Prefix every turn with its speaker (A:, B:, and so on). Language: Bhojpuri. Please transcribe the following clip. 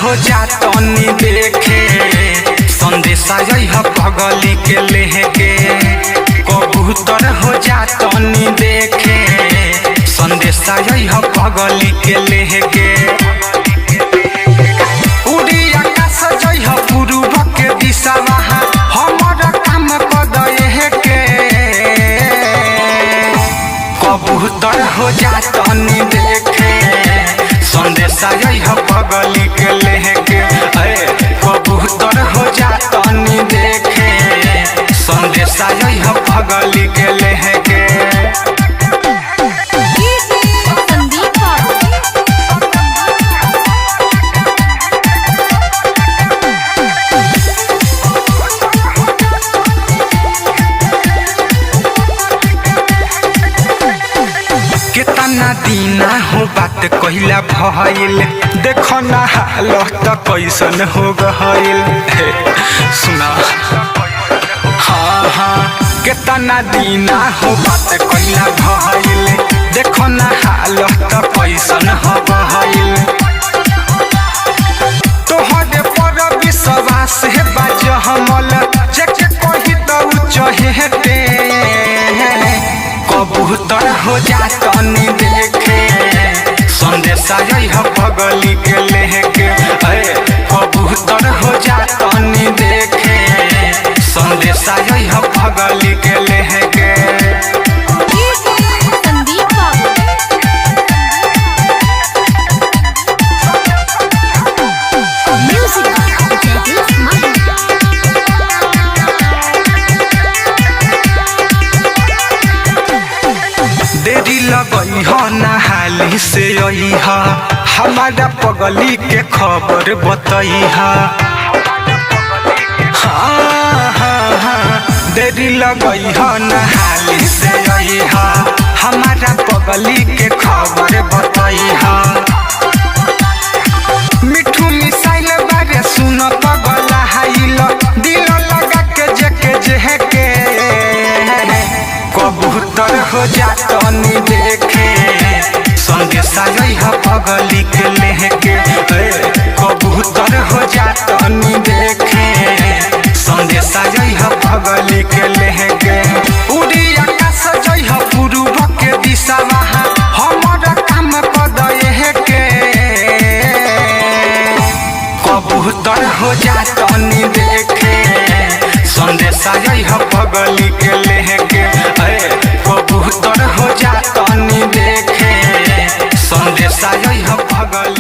A: हो जा तनी देखे संदेशा पगली के लेके कबूतर हो जा तनी देखे संदेशा पगली के लेके उड़ी आकाश जइह पूर्व के दिशा हमर काम कदे के कबूतर हो जा तनी देखे संदेशा पगली के लेके कबूतर हो जा तनी देखे संदेशा पगली के लेके कितना दीना हो बात कहला भइल देखो ना हालत कैसन हो गइल सुना हाँ कितना दीना हो बात कहला भइल देखो ना हालत कैसन हो गइल तोहरे पर विश्वास है बाज हमल जेके कहि दउ चहेते कबूतर हो जा तनी देखे संदेशा पगली के लेके कबूतर हो जा तनी देखे संदेशा पगली के लेके देरी लगई हो नहाली से आई हमारा पगली के खबर बताई देरी लगई हो नहाली से आई हमारा पगली के खबर बताई मिठू मिसाइल बारे सुन पगला हाइल दिल लगा के जेके जेके कबूतर हो जा तनी देखे संदेशा पगली के लेके कबूतर हो जा तनी देखे संदेशा पगली के लेके उड़ी आकाश पूर्व के दिशा हमर काम कदे के कबूतर हो जा तनी देखे संदेशा पगली के लेके कबूतर हो जा तनी देखे संदेशा पगली